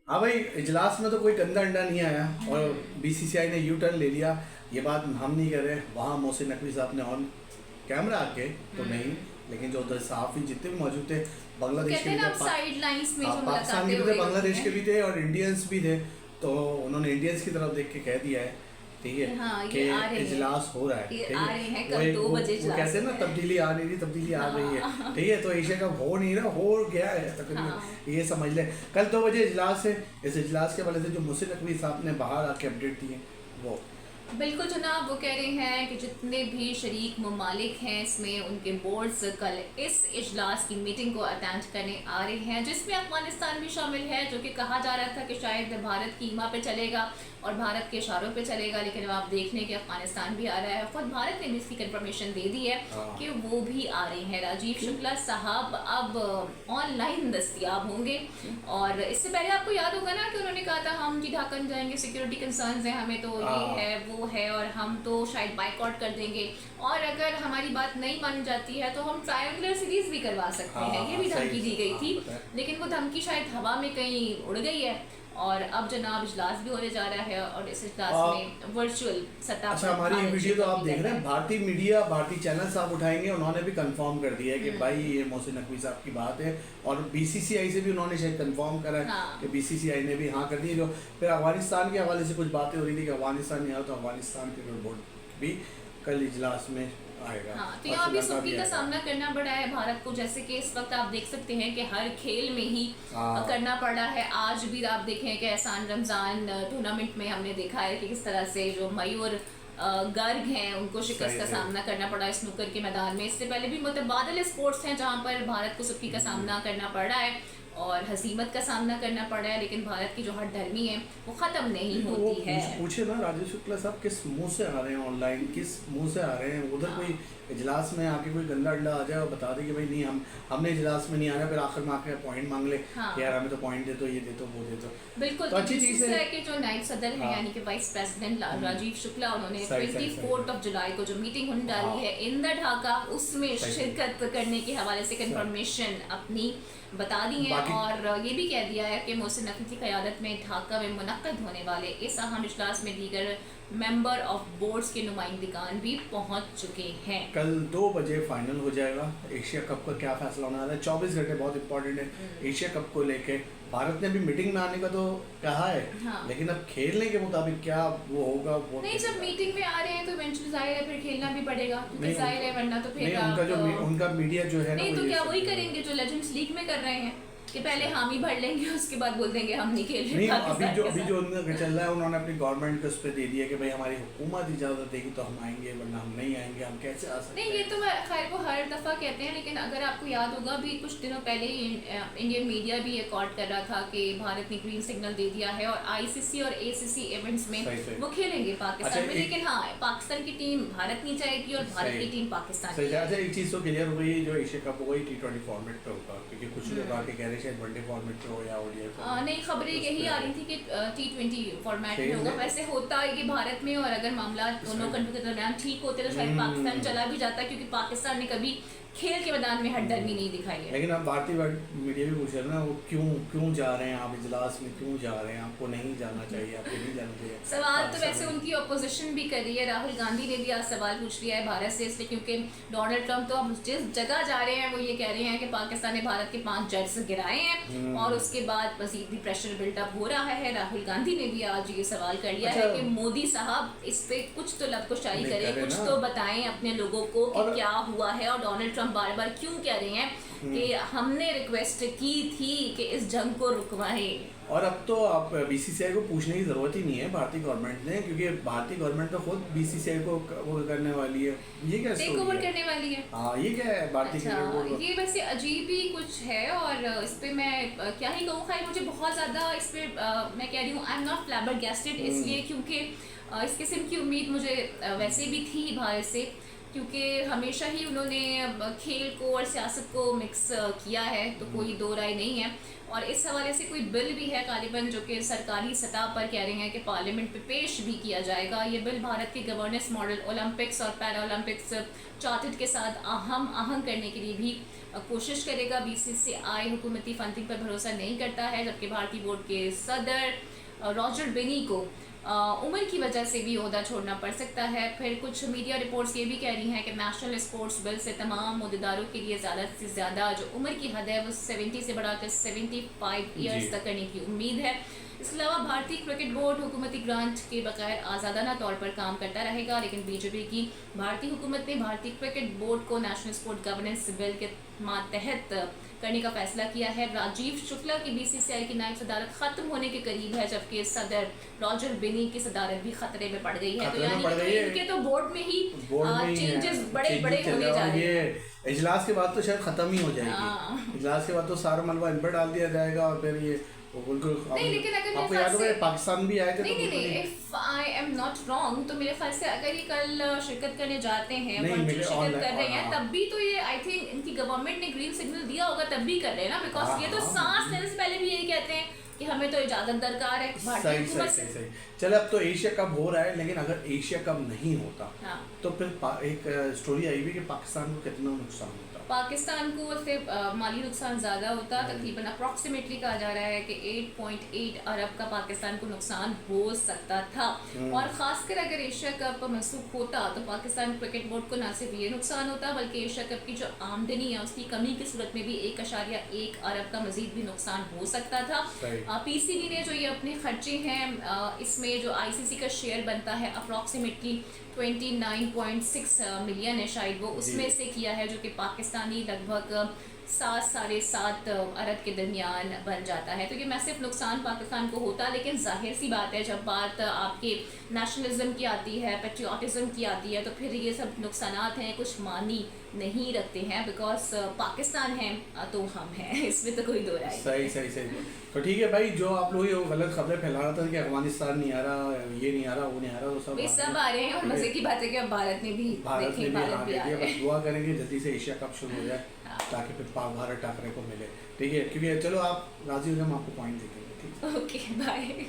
हाँ भाई, इजलास में तो कोई गंदा अंडा नहीं आया और बीसीसीआई ने यू टर्न ले लिया। ये बात हम नहीं कर रहे, वहाँ मोहसिन नकवी साहब ने ऑन कैमरा आके तो नहीं, लेकिन जो उधर सहाफ़ी जितने भी मौजूद थे, बांग्लादेश के भी थे, साइडलाइंस में जो पाकिस्तान के भी थे, बांग्लादेश के भी थे और इंडियंस भी थे। तो उन्होंने इंडियंस की तरफ देख के कह दिया है, ठीक है, हाँ, कि इजलास हो रहा है, ठीक है, वो कहते हैं ना, तब्दीली आ नहीं रही, तब्दीली आ रही है, ठीक है। तो एशिया कप हो नहीं रहा, हो गया है तकरीबन, ये समझ ले। कल 2 बजे इजलास है, इस इजलास के हवाले से जो मोहसिन नकवी साहब ने बाहर आके अपडेट दिए वो बिल्कुल जनाब, वो कह रहे हैं कि जितने भी शरीक ममालिक हैं इसमें उनके बोर्ड्स कल इस इजलास की मीटिंग को अटेंड करने आ रहे हैं, जिसमें अफगानिस्तान भी शामिल है, जो कि कहा जा रहा था कि शायद भारत की ईमा पे चलेगा और भारत के इशारों पे चलेगा, लेकिन अब आप देख लें कि अफगानिस्तान भी आ रहा है। खुद भारत ने भी इसकी कंफर्मेशन दे दी है कि वो भी आ रहे हैं। राजीव शुक्ला साहब अब ऑनलाइन दस्तयाब होंगे, और इससे पहले आपको याद होगा ना कि उन्होंने कहा था हम जी ढाका जाएंगे, सिक्योरिटी कंसर्न्स हैं हमें, तो ये है वो है, और हम तो शायद बाइकआउट कर देंगे, और अगर हमारी बात नहीं मानी जाती है तो हम ट्रायंगुलर सीरीज भी करवा सकते हैं। ये भी धमकी दी गई थी, लेकिन वो धमकी शायद हवा में कहीं उड़ गई है। और अब जनाब इजलास भी होने जा रहा है, और इस इजलास में वर्चुअल सतह। अच्छा, हमारी ये वीडियो तो आप देख रहे हैं, भारतीय मीडिया, भारतीय चैनल साहब उठाएंगे, उन्होंने भी कंफर्म कर दिया है कि भाई ये मोहसिन नकवी साहब की बात है, और बीसीसीआई से भी उन्होंने शायद कंफर्म करा है कि बीसीसीआई ने भी हाँ कर दी। जो फिर अफगानिस्तान के हवाले से कुछ बातें हो रही थी कि अफगानिस्तान नहीं आया, तो अफगानिस्तान क्रिकेट बोर्ड भी कल इजलास में आएगा। हाँ, तो यहाँ भी सुर्खी का सामना करना पड़ा है भारत को, जैसे कि इस वक्त आप देख सकते हैं कि हर खेल में ही करना पड़ा है। आज भी आप देखें कि एहसान रमजान टूर्नामेंट में हमने देखा है कि किस तरह से जो मयूर गर्ग हैं उनको शिकस्त का सामना करना पड़ा स्नूकर के मैदान में। इससे पहले भी मुतबादिल स्पोर्ट्स हैं जहाँ पर भारत को सुर्खी का सामना करना पड़ रहा है और हसीमत का सामना करना पड़ रहा है, लेकिन भारत की जो हठधर्मी है वो खत्म नहीं होती है। पूछे ना राजीव शुक्ला साहब, किस मुंह से आ रहे हैं ऑनलाइन, किस मुंह से आ रहे हैं? उधर कोई इजलास में आके कोई गंदा अड्डा आ जाए और बता दे कि भाई नहीं, हमने इजलास में नहीं आना, फिर आखिर में आके पॉइंट मांग ले कि यार हमें तो पॉइंट दे, तो ये दे, तो वो दे, तो बिल्कुल। तो अच्छी चीज है कि जो नायब सदर है यानी कि वाइस प्रेसिडेंट राजीव शुक्ला, उन्होंने 24 जुलाई को जो मीटिंग होने डाली है इन द ढाका, उसमें शिरकत करने के हवाले से कंफर्मेशन अपनी बता दी है, और ये भी कह दिया है कि मोहसिन नकवी की क़यादत में ढाका में मुनक्कद होने वाले इस अहम इजलास में दीगर मेंबर ऑफ बोर्ड्स के नुमाइंदगान भी पहुंच चुके हैं। कल 2 बजे फाइनल हो जाएगा। एशिया कप का क्या फैसला होने वाला है? 24 घंटे बहुत इंपॉर्टेंट है एशिया कप को लेके। भारत ने भी मीटिंग में आने का तो कहा है, लेकिन अब खेलने के मुताबिक क्या वो होगा वो नहीं। जब मीटिंग में आ रहे हैं तो इवेंचुअली जाहिर है फिर खेलना भी पड़ेगा, क्योंकि जाहिर है, वरना तो फिर उनका मीडिया जो है नहीं, तो क्या वही करेंगे जो लेजेंड्स लीग में कर रहे हैं कि पहले हामी भर लेंगे, उसके बाद बोल देंगे हम नहीं खेल रहे। अभी जो उनका चल रहा है, उन्होंने अपनी गवर्नमेंट को उस पर दे दिया कि भाई हमारी हुकूमत इजाज़त देगी तो हम आएंगे, वरना हम नहीं आएंगे, हम कैसे आ सकते हैं। नहीं, ये तो खैर वो हर दफ़ा कहते हैं, लेकिन अगर आपको याद होगा अभी कुछ दिनों पहले इंडियन मीडिया भी रिकॉर्ड कर रहा था कि भारत ने ग्रीन सिग्नल दे दिया है और आईसीसी और एसीसी इवेंट्स में वो खेलेंगे पाकिस्तान में, लेकिन हाँ, पाकिस्तान की टीम भारत नहीं जाएगी और भारत की टीम पाकिस्तान। अच्छा, एक चीज़ तो क्लियर हो गई, जो एशिया कप होगा T20 फॉर्मेट पे होगा, क्योंकि कुछ लोग आके कह रहे हैं वनडे फॉर्मेट नहीं, खबरें यही आ रही थी कि T20 फॉर्मेट में होगा। वैसे होता है कि भारत में, और अगर मामला दोनों कंट्री के दरमियान ठीक होते तो शायद पाकिस्तान चला भी जाता, क्योंकि पाकिस्तान ने कभी खेल के मैदान में हठधर्मी नहीं दिखाई है। लेकिन अब भारतीय मीडिया भी पूछ रहे हैं ना, वो क्यों जा रहे हैं आप इजलास में, क्यों जा रहे हैं? आपको नहीं जाना चाहिए, आपको नहीं जाना चाहिए। सवाल तो वैसे उनकी अपोजिशन भी कर रही है। राहुल गांधी ने भी आज सवाल पूछ लिया है भारत से, इसलिए क्योंकि डोनाल्ड ट्रंप तो अब जिस जगह जा रहे हैं वो ये कह रहे हैं कि पाकिस्तान ने भारत के 5 जज गिराए हैं, और उसके बाद मजीद भी प्रेशर बिल्डअप हो रहा है। राहुल गांधी ने भी आज ये सवाल कर लिया है कि मोदी साहब इस पे कुछ तो लबकुशाई करें, कुछ तो बताएं अपने लोगों को कि क्या हुआ है। और डोनाल्ड ट्रंप बार बार क्यों कह रहे हैं कि हमने रिक्वेस्ट की थी कि इस जंग को रुकवाएं। और अब तो आप बीसीसीआई को पूछने की जरूरत ही नहीं है भारतीय गवर्नमेंट ने, क्योंकि भारतीय गवर्नमेंट तो खुद बीसीसीआई को वो करने वाली है। ये क्या टेक ओवर करने वाली है? हाँ, ये क्या है भारतीय क्रिकेट बोर्ड? ये वैसे अजीब ही कुछ है, और इस पे मैं क्या ही कहूँ। खैर, मुझे बहुत ज़्यादा इस पे मैं कह रही हूँ आई एम नॉट फ्लैबरगैस्टेड, इसलिए क्योंकि इस किस्म की उम्मीद मुझे वैसे भी थी भारत से, क्योंकि हमेशा ही उन्होंने खेल को और सियासत को मिक्स किया है, तो कोई दो राय नहीं है। और इस हवाले से कोई बिल भी है गालिबन जो कि सरकारी सतह पर कह रहे हैं कि पार्लियामेंट पे पेश भी किया जाएगा। ये बिल भारत के गवर्नेंस मॉडल ओलंपिक्स और पैरा ओलंपिक्स चार्टर्ड के साथ आहंग करने के लिए भी कोशिश करेगा। बीसीसीआई हुकूमती फंडिंग पर भरोसा नहीं करता है, जबकि भारतीय बोर्ड के सदर रॉजर बेनी को उम्र की वजह से भी ओहदा छोड़ना पड़ सकता है। फिर कुछ मीडिया रिपोर्ट्स ये भी कह रही हैं कि नेशनल स्पोर्ट्स बिल से तमाम अहदेदारों के लिए ज़्यादा से ज़्यादा जो उम्र की हद है वो 70 से बढ़ाकर 75 ईयर्स तक करने की उम्मीद है। इसके अलावा भारतीय क्रिकेट बोर्ड हुकूमती ग्रांट के बगैर आज़ादाना तौर पर काम करता रहेगा, लेकिन बीजेपी की भारतीय हुकूमत ने भारतीय क्रिकेट बोर्ड को नेशनल स्पोर्ट गवर्नेंस बिल के तहत करने का फैसला किया है। राजीव शुक्ला की बीसीसीआई की नायब सदारत खत्म होने के करीब है, जबकि सदर रॉजर बेनी की सदारत भी खतरे में पड़ गई है। तो यानी कि इनके तो बोर्ड में ही चेंजेस बड़े बड़े होने जा रहे हैं। इजलास के बाद तो शायद खत्म ही हो जाएगी। इजलास के बाद तो सारा मलबा इन पर डाल दिया जाएगा और फिर ये बिल्कुल नहीं, लेकिन अगर आपको याद होगा पाकिस्तान भी आए थे। नहीं, if I am not wrong तो मेरे ख्याल से अगर ये कल शिरकत करने जाते हैं, शिरकत कर रहे हैं, तब भी तो ये आई थिंक इनकी गवर्नमेंट ने ग्रीन सिग्नल दिया होगा, तब भी कर रहे हैं ना, बिकॉज ये तो सांस लेने से पहले भी यही कहते हैं कि हमें तो इजाजत दरकार है भारतीय हुकूमत से। सही। चल अब तो एशिया कप हो रहा है, लेकिन अगर एशिया कप नहीं होता तो फिर एक स्टोरी आई हुई कि पाकिस्तान को कितना नुकसान होता। पाकिस्तान को सिर्फ माली नुकसान ज़्यादा होता, तकरीबन अप्रॉक्सीमेटली कहा जा रहा है कि 8.8 अरब का पाकिस्तान को नुकसान हो सकता था। और ख़ासकर अगर एशिया कप मनसूख होता तो पाकिस्तान क्रिकेट बोर्ड को न सिर्फ ये नुकसान होता, बल्कि एशिया कप की जो आमदनी है उसकी कमी की सूरत में भी 1.1 अरब का मजीद भी नुकसान हो सकता था। पीसीबी ने जो ये अपने खर्चे हैं इसमें जो आईसीसी का शेयर बनता है अप्रॉक्सीमेटली 29.6 मिलियन है शायद, वो उसमें से किया है, जो कि पाकिस्तानी लगभग 7-7.5 अरब के दरमियान बन जाता है। तो ये मैसिव नुकसान पाकिस्तान को होता, लेकिन जाहिर सी बात है जब बात आपके नेशनलिज्म की आती है, पेट्रियाटिज्म की आती है, तो फिर ये सब नुकसानात हैं कुछ मानी नहीं रखते हैं, बिकॉज पाकिस्तान है तो हम हैं, इसमें तो कोई दो राय। सही। तो ठीक है भाई, जो आप लोग ये गलत खबरें फैला रहा था कि अफगानिस्तान नहीं आ रहा, ये नहीं आ रहा, वो नहीं आ रहा, वो सब आ रहे हैं। और मजे की बात है कि अब भारत ने भी आ रही है। बस दुआ करेंगे जल्दी से एशिया कप शुरू हो जाए ताकि फिर पाक भारत टाकरे को मिले। ठीक है, क्योंकि चलो आप राजी हो जाए, हम आपको पॉइंट देंगे। ठीक है, ओके बाय।